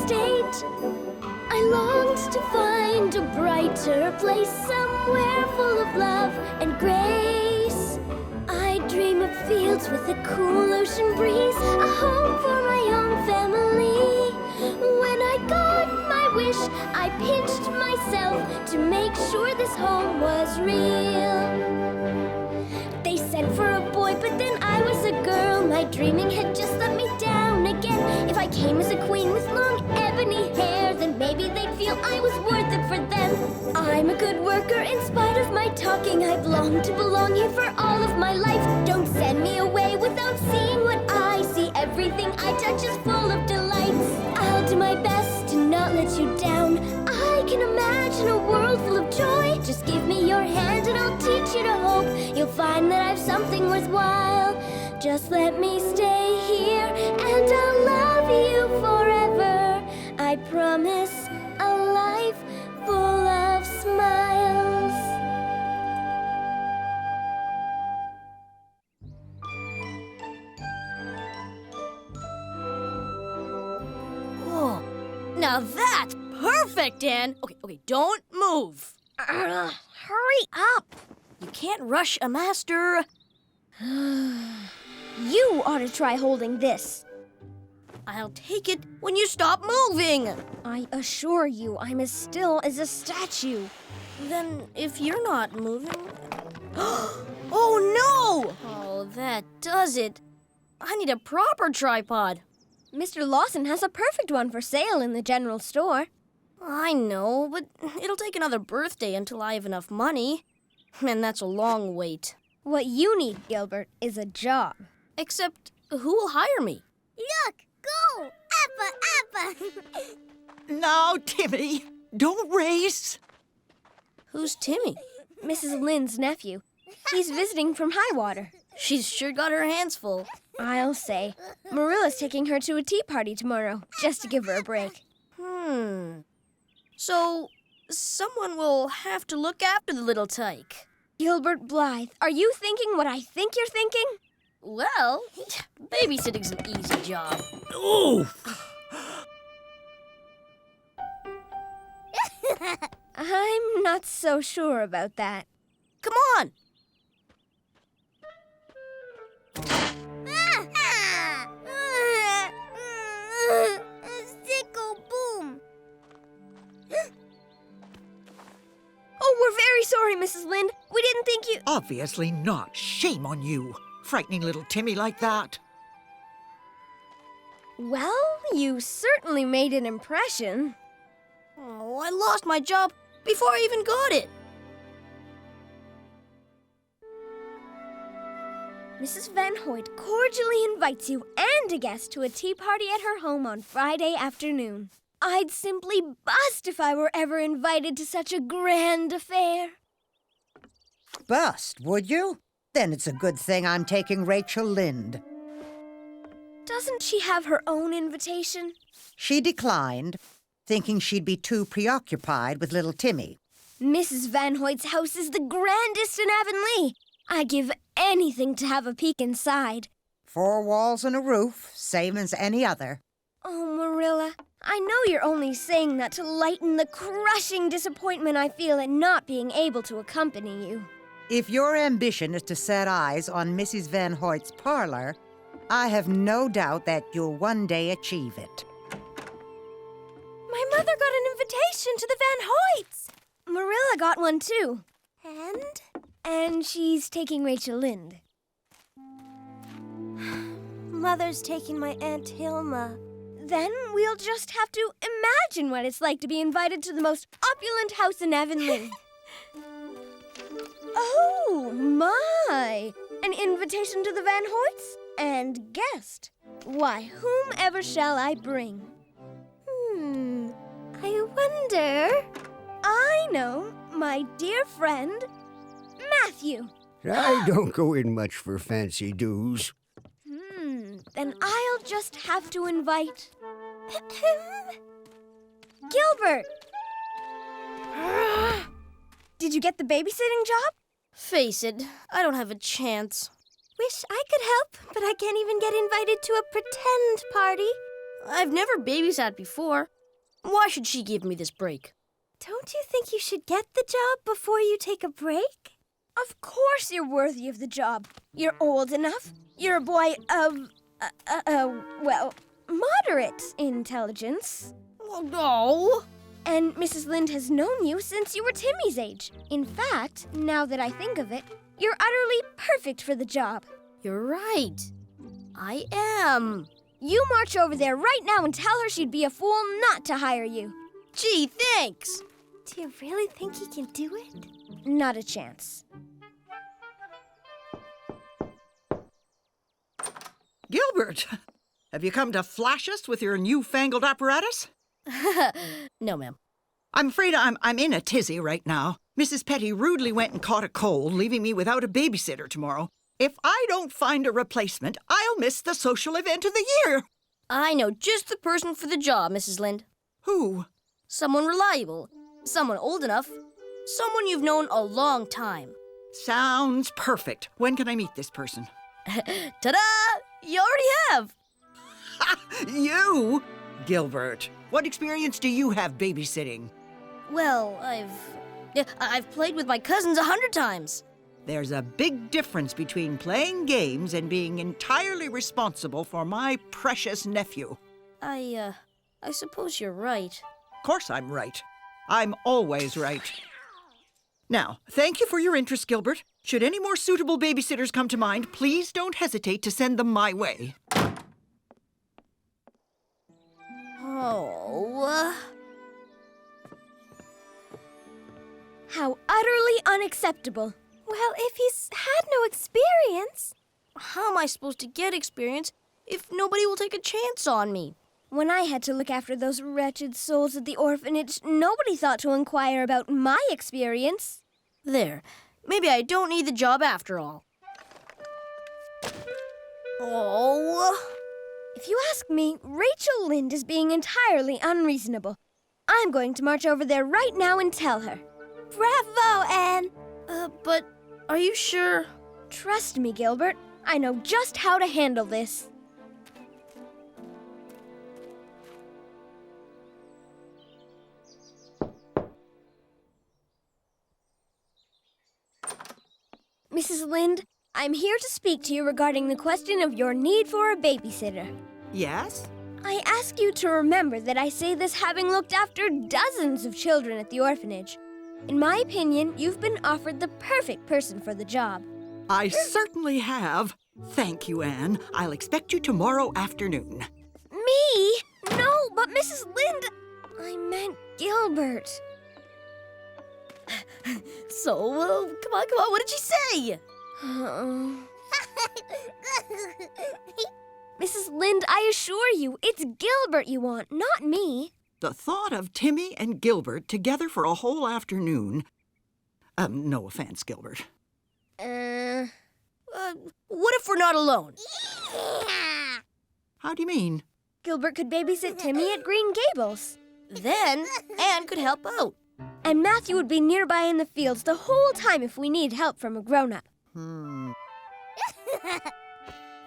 state. I longed to find a brighter place, somewhere full of love and grace. I dream of fields with a cool ocean breeze, a home for my own family. When I got my wish, I pinched myself to make sure this home was real. They sent for a boy, but then I was a girl. My dreaming had just let me down again. If I came as a queen with long ebony hair, then maybe they'd feel I was worth it for them. I'm a good worker in spite of my talking. I've longed to belong here for all of my life. Don't send me away without seeing what I see. Everything I touch is full of delights. I'll do my best to not let you down. I can imagine a world full of joy. Just give me your hand and I'll teach you to hope. You'll find that I've something worthwhile. Just let me stay here and I'll love you forever. I promise a life full of smiles. Whoa, now that's perfect, Anne. Okay, don't move. Hurry up. You can't rush a master. You ought to try holding this. I'll take it when you stop moving. I assure you, I'm as still as a statue. Then if you're not moving... Oh, no! Oh, that does it. I need a proper tripod. Mr. Lawson has a perfect one for sale in the general store. I know, but it'll take another birthday until I have enough money. And that's a long wait. What you need, Gilbert, is a job. Except, who will hire me? Look, go! Appa, appa! Now, Timmy, don't race. Who's Timmy? Mrs. Lynde's nephew. He's visiting from Highwater. She's sure got her hands full. I'll say. Marilla's taking her to a tea party tomorrow, just to give her a break. So, someone will have to look after the little tyke. Gilbert Blythe, are you thinking what I think you're thinking? Well, babysitting's an easy job. Oh! I'm not so sure about that. Come on! Sickle boom! Oh, we're very sorry, Mrs. Lynde. We didn't think you... Obviously not. Shame on you, frightening little Timmy like that. Well, you certainly made an impression. Oh, I lost my job before I even got it. Mrs. Van Hoyt cordially invites you and a guest to a tea party at her home on Friday afternoon. I'd simply bust if I were ever invited to such a grand affair. Bust, would you? Then it's a good thing I'm taking Rachel Lynde. Doesn't she have her own invitation? She declined, thinking she'd be too preoccupied with little Timmy. Mrs. Van Hoyt's house is the grandest in Avonlea. I'd give anything to have a peek inside. 4 walls and a roof, same as any other. Oh, Marilla, I know you're only saying that to lighten the crushing disappointment I feel at not being able to accompany you. If your ambition is to set eyes on Mrs. Van Hoyt's parlor, I have no doubt that you'll one day achieve it. My mother got an invitation to the Van Hoyts. Marilla got one, too. And she's taking Rachel Lynde. Mother's taking my Aunt Hilma. Then we'll just have to imagine what it's like to be invited to the most opulent house in Avonlea. Oh, my! An invitation to the Van Hoyts? And guest. Why, whomever shall I bring? I wonder... I know, my dear friend, Matthew. I don't go in much for fancy do's. Then I'll just have to invite... Gilbert! Did you get the babysitting job? Face it, I don't have a chance. Wish I could help, but I can't even get invited to a pretend party. I've never babysat before. Why should she give me this break? Don't you think you should get the job before you take a break? Of course you're worthy of the job. You're old enough. You're a boy of, well, moderate intelligence. Oh, no. And Mrs. Lind has known you since you were Timmy's age. In fact, now that I think of it, you're utterly perfect for the job. You're right. I am. You march over there right now and tell her she'd be a fool not to hire you. Gee, thanks. Do you really think he can do it? Not a chance. Gilbert, have you come to flash us with your newfangled apparatus? No, ma'am. I'm afraid I'm in a tizzy right now. Mrs. Petty rudely went and caught a cold, leaving me without a babysitter tomorrow. If I don't find a replacement, I'll miss the social event of the year. I know just the person for the job, Mrs. Lind. Who? Someone reliable. Someone old enough. Someone you've known a long time. Sounds perfect. When can I meet this person? Ta-da! You already have. You? Gilbert, what experience do you have babysitting? Well, I've played with my cousins 100 times. There's a big difference between playing games and being entirely responsible for my precious nephew. I suppose you're right. Of course I'm right. I'm always right. Now, thank you for your interest, Gilbert. Should any more suitable babysitters come to mind, please don't hesitate to send them my way. Oh. How utterly unacceptable. Well, if he's had no experience. How am I supposed to get experience if nobody will take a chance on me? When I had to look after those wretched souls at the orphanage, nobody thought to inquire about my experience. There. Maybe I don't need the job after all. Oh. If you ask me, Rachel Lind is being entirely unreasonable. I'm going to march over there right now and tell her. Bravo, Anne. But are you sure? Trust me, Gilbert. I know just how to handle this. Mrs. Lind, I'm here to speak to you regarding the question of your need for a babysitter. Yes? I ask you to remember that I say this having looked after dozens of children at the orphanage. In my opinion, you've been offered the perfect person for the job. I certainly have. Thank you, Anne. I'll expect you tomorrow afternoon. Me? No, but Mrs. Lind, I meant Gilbert. So, come on, what did she say? Mrs. Lind, I assure you, it's Gilbert you want, not me. The thought of Timmy and Gilbert together for a whole afternoon. No offense, Gilbert. What if we're not alone? How do you mean? Gilbert could babysit Timmy at Green Gables. Then Anne could help out. And Matthew would be nearby in the fields the whole time if we need help from a grown-up.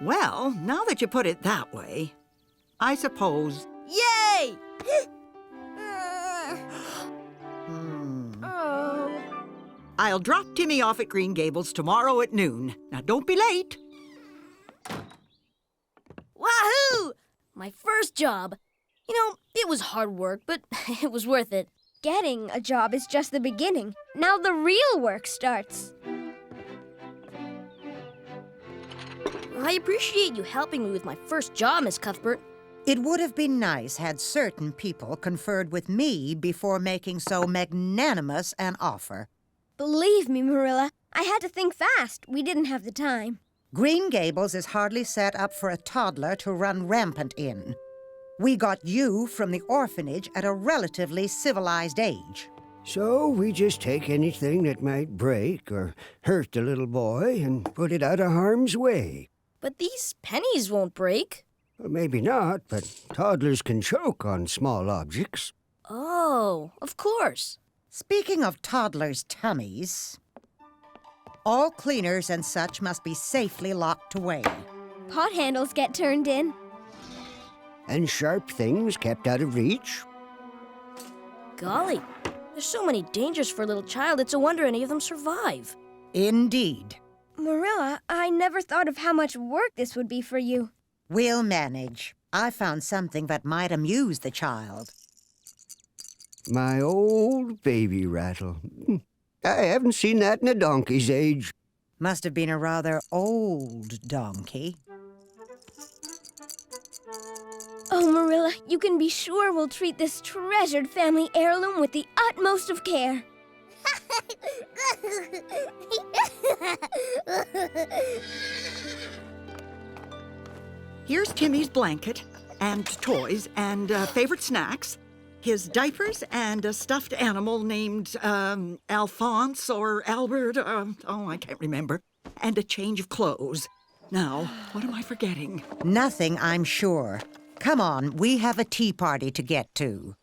Well, now that you put it that way, I suppose... Yay! Oh. I'll drop Timmy off at Green Gables tomorrow at noon. Now, don't be late. Wahoo! My first job. You know, it was hard work, but it was worth it. Getting a job is just the beginning. Now the real work starts. I appreciate you helping me with my first job, Miss Cuthbert. It would have been nice had certain people conferred with me before making so magnanimous an offer. Believe me, Marilla, I had to think fast. We didn't have the time. Green Gables is hardly set up for a toddler to run rampant in. We got you from the orphanage at a relatively civilized age. So we just take anything that might break or hurt the little boy and put it out of harm's way. But these pennies won't break. Well, maybe not, but toddlers can choke on small objects. Oh, of course. Speaking of toddlers' tummies, all cleaners and such must be safely locked away. Pot handles get turned in. And sharp things kept out of reach. Golly, there's so many dangers for a little child, it's a wonder any of them survive. Indeed. Marilla, I never thought of how much work this would be for you. We'll manage. I found something that might amuse the child. My old baby rattle. I haven't seen that in a donkey's age. Must have been a rather old donkey. Oh, Marilla, you can be sure we'll treat this treasured family heirloom with the utmost of care. Here's Timmy's blanket and toys and favorite snacks, his diapers and a stuffed animal named Alphonse or Albert. I can't remember. And a change of clothes. Now, what am I forgetting? Nothing, I'm sure. Come on, we have a tea party to get to.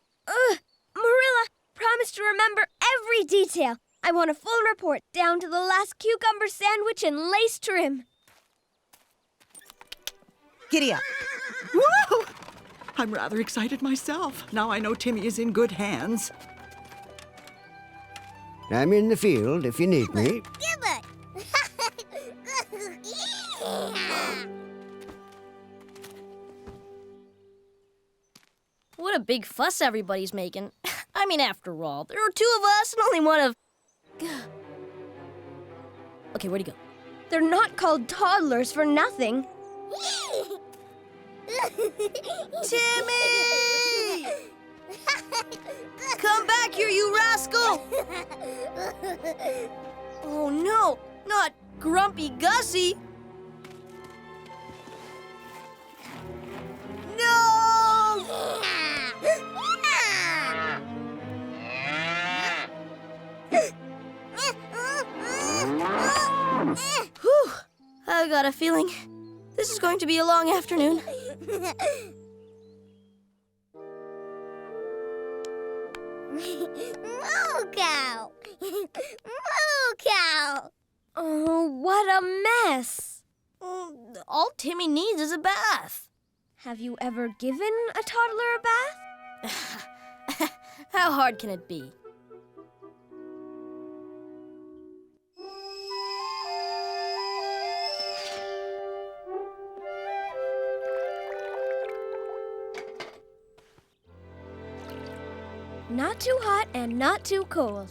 Marilla, promise to remember every detail. I want a full report down to the last cucumber sandwich and lace trim. Giddy up. Whoa! I'm rather excited myself. Now I know Timmy is in good hands. I'm in the field if you need me. Gilbert! What a big fuss everybody's making. I mean, after all, there are two of us and only one of... Okay, where'd he go? They're not called toddlers for nothing. Timmy! Come back here, you rascal! Oh no, not Grumpy Gussie! No! Whew, I got a feeling this is going to be a long afternoon. Moo cow! Moo cow! Oh, what a mess. All Timmy needs is a bath. Have you ever given a toddler a bath? How hard can it be? Not too hot and not too cold.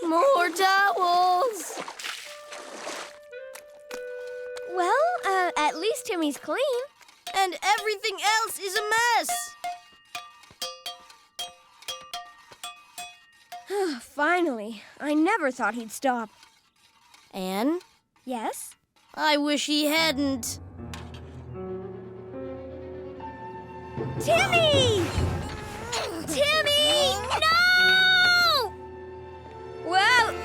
More towels! Well, at least Timmy's clean. And everything else is a mess! Finally. I never thought he'd stop. Anne, Yes? I wish he hadn't. Timmy! Timmy! No! Well,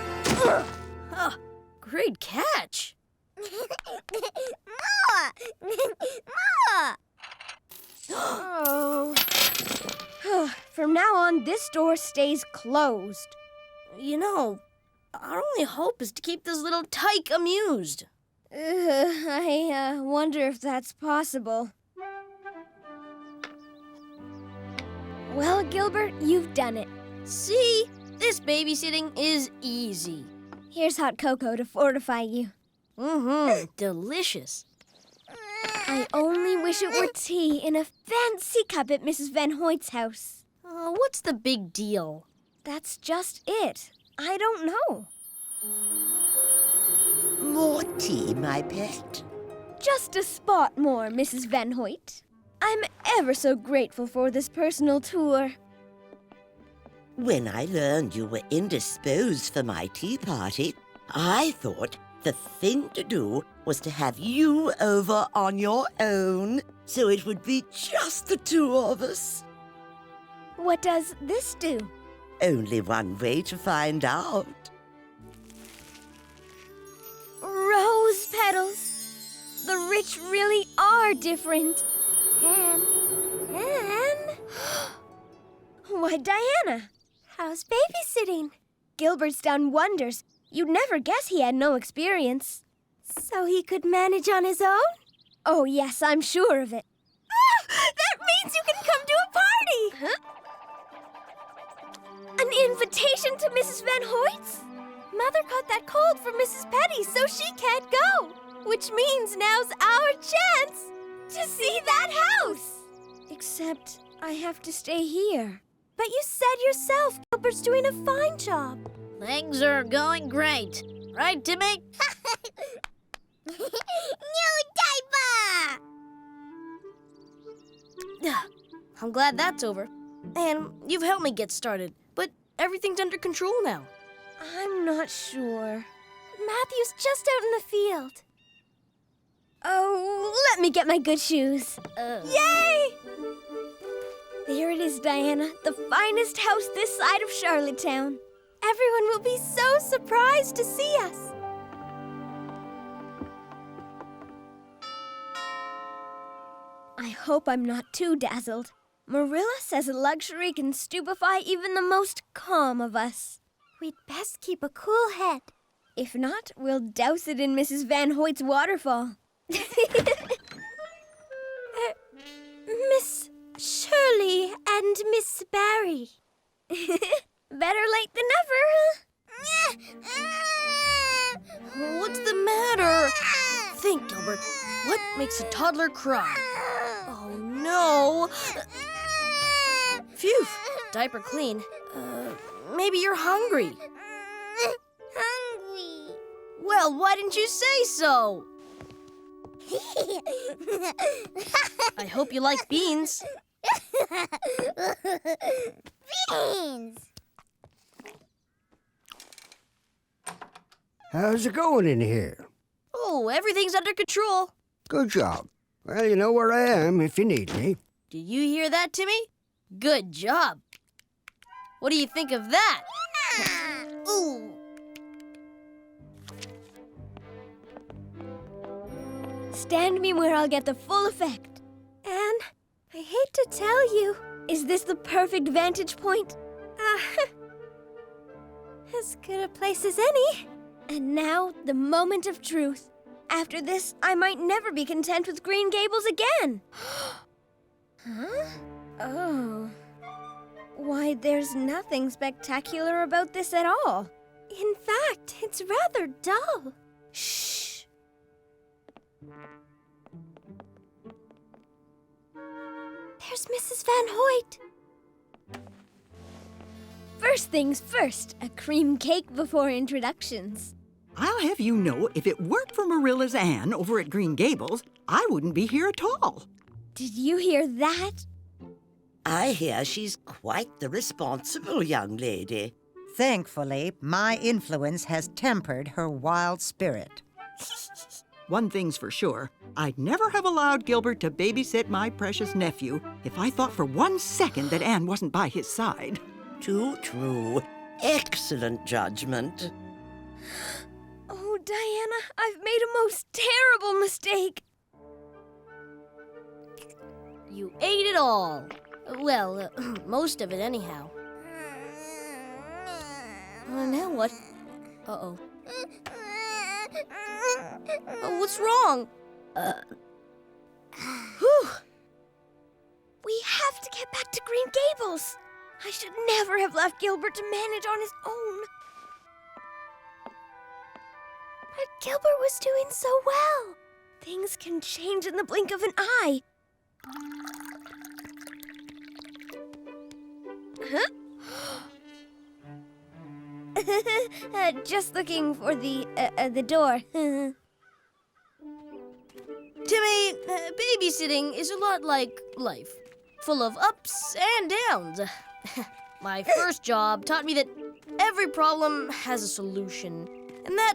Oh, great catch! oh. From now on, this door stays closed. You know, our only hope is to keep this little tyke amused. I wonder if that's possible. Well, Gilbert, you've done it. See? This babysitting is easy. Here's hot cocoa to fortify you. Delicious. I only wish it were tea in a fancy cup at Mrs. Van Hoyt's house. What's the big deal? That's just it. I don't know. More tea, my pet. Just a spot more, Mrs. Van Hoyt. I'm ever so grateful for this personal tour. When I learned you were indisposed for my tea party, I thought the thing to do was to have you over on your own, so it would be just the two of us. What does this do? Only one way to find out. Rose petals. The rich really are different. Anne? Why, Diana. How's babysitting? Gilbert's done wonders. You'd never guess he had no experience. So he could manage on his own? Oh, yes, I'm sure of it. That means you can come to a party! Huh? An invitation to Mrs. Van Hoyt's? Mother caught that cold from Mrs. Petty, so she can't go. Which means now's our chance to see that house. Except I have to stay here. But you said yourself Gilbert's doing a fine job. Things are going great. Right, Timmy? New diaper! I'm glad that's over. And you've helped me get started. But everything's under control now. I'm not sure. Matthew's just out in the field. Oh, let me get my good shoes. Yay! There it is, Diana. The finest house this side of Charlottetown. Everyone will be so surprised to see us. I hope I'm not too dazzled. Marilla says luxury can stupefy even the most calm of us. We'd best keep a cool head. If not, we'll douse it in Mrs. Van Hoyt's waterfall. Miss Shirley and Miss Barry. Better late than never. What's the matter? Think, Gilbert. What makes a toddler cry? Oh, no. Phew. Diaper clean. Maybe you're hungry. Hungry. Well, why didn't you say so? I hope you like beans. Beans. How's it going in here? Oh, everything's under control. Good job. Well, you know where I am if you need me. Did you hear that, Timmy? Good job. What do you think of that? Ooh. Stand me where I'll get the full effect. Anne, I hate to tell you, is this the perfect vantage point? As good a place as any. And now, the moment of truth. After this, I might never be content with Green Gables again. Huh? Oh. Why, there's nothing spectacular about this at all. In fact, it's rather dull. Shh. There's Mrs. Van Hoyt. First things first, a cream cake before introductions. I'll have you know, if it weren't for Marilla's Anne over at Green Gables, I wouldn't be here at all. Did you hear that? I hear she's quite the responsible young lady. Thankfully, my influence has tempered her wild spirit. One thing's for sure, I'd never have allowed Gilbert to babysit my precious nephew if I thought for 1 second that Anne wasn't by his side. Too true. Excellent judgment. Oh, Diana, I've made a most terrible mistake. You ate it all. Well, most of it anyhow. Now what? Uh-oh. Oh, what's wrong? Whew. We have to get back to Green Gables. I should never have left Gilbert to manage on his own. But Gilbert was doing so well. Things can change in the blink of an eye. Huh? Just looking for the door. Timmy, babysitting is a lot like life, full of ups and downs. My first job taught me that every problem has a solution, and that...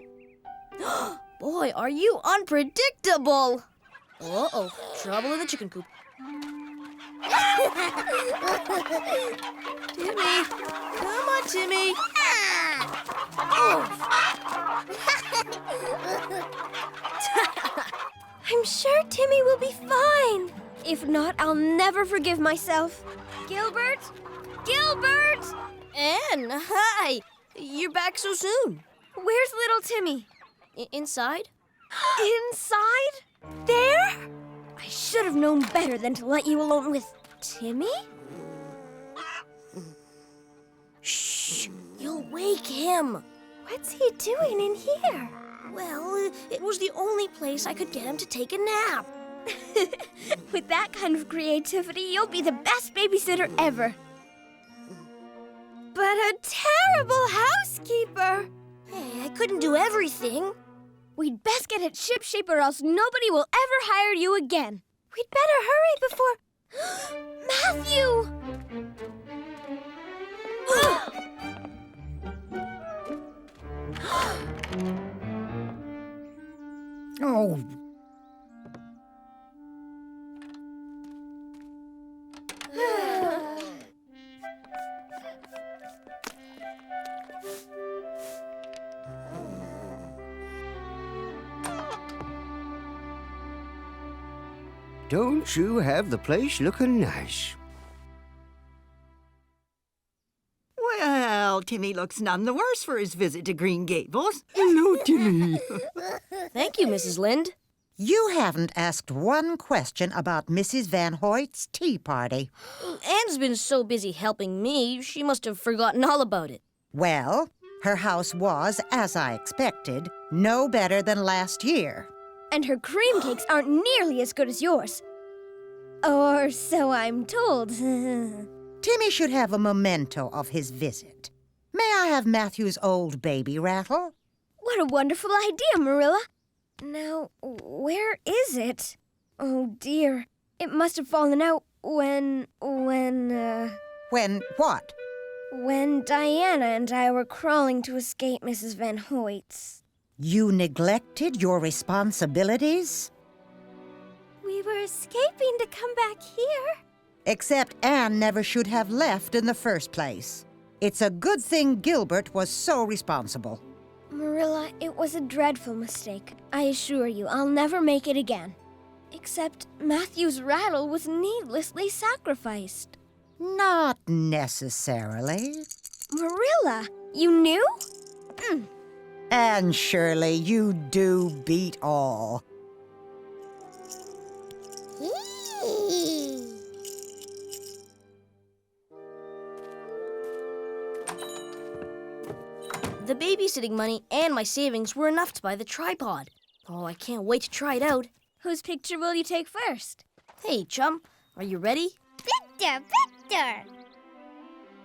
Boy, are you unpredictable! Uh-oh, trouble in the chicken coop. Timmy, come on, Timmy. I'm sure Timmy will be fine. If not, I'll never forgive myself. Gilbert? Gilbert! Anne, hi! You're back so soon. Where's little Timmy? Inside? Inside? There? I should have known better than to let you alone with Timmy? Shh! You'll wake him. What's he doing in here? Well, it was the only place I could get him to take a nap. With that kind of creativity, you'll be the best babysitter ever. But a terrible housekeeper! Hey, I couldn't do everything. We'd best get it shipshape or else nobody will ever hire you again. We'd better hurry before... Matthew! Oh, Don't you have the place looking nice? Well, Timmy looks none the worse for his visit to Green Gables. Hello, Timmy. Thank you, Mrs. Lind. you haven't asked one question about Mrs. Van Hoyt's tea party. Anne's been so busy helping me, she must have forgotten all about it. Well, her house was, as I expected, no better than last year. And her cream cakes aren't nearly as good as yours. Or so I'm told. Timmy should have a memento of his visit. May I have Matthew's old baby rattle? What a wonderful idea, Marilla. Now, where is it? Oh, dear. It must have fallen out when When what? When Diana and I were crawling to escape Mrs. Van Hoyt's. You neglected your responsibilities? We were escaping to come back here. Except Anne never should have left in the first place. It's a good thing Gilbert was so responsible. Marilla, it was a dreadful mistake. I assure you, I'll never make it again. Except Matthew's rattle was needlessly sacrificed. Not necessarily. Marilla, you knew? And Shirley, you do beat all. The babysitting money and my savings were enough to buy the tripod. Oh, I can't wait to try it out. Whose picture will you take first? Hey, chum, are you ready? Victor!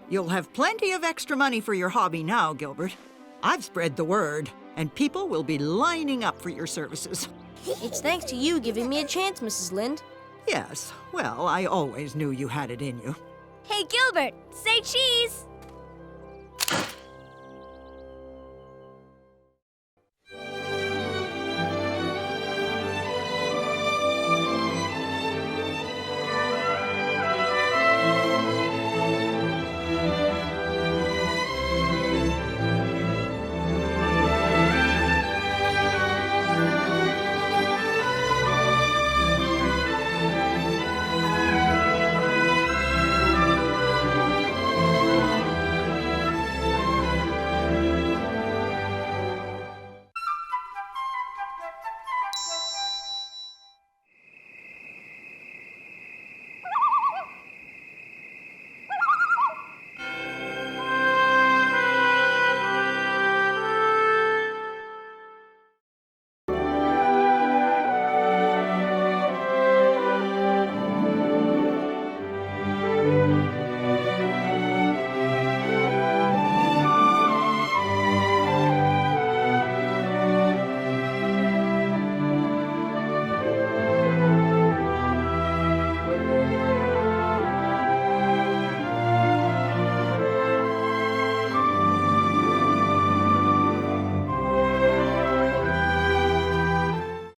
You'll have plenty of extra money for your hobby now, Gilbert. I've spread the word, and people will be lining up for your services. It's thanks to you giving me a chance, Mrs. Lind. Yes, well, I always knew you had it in you. Hey, Gilbert, say cheese!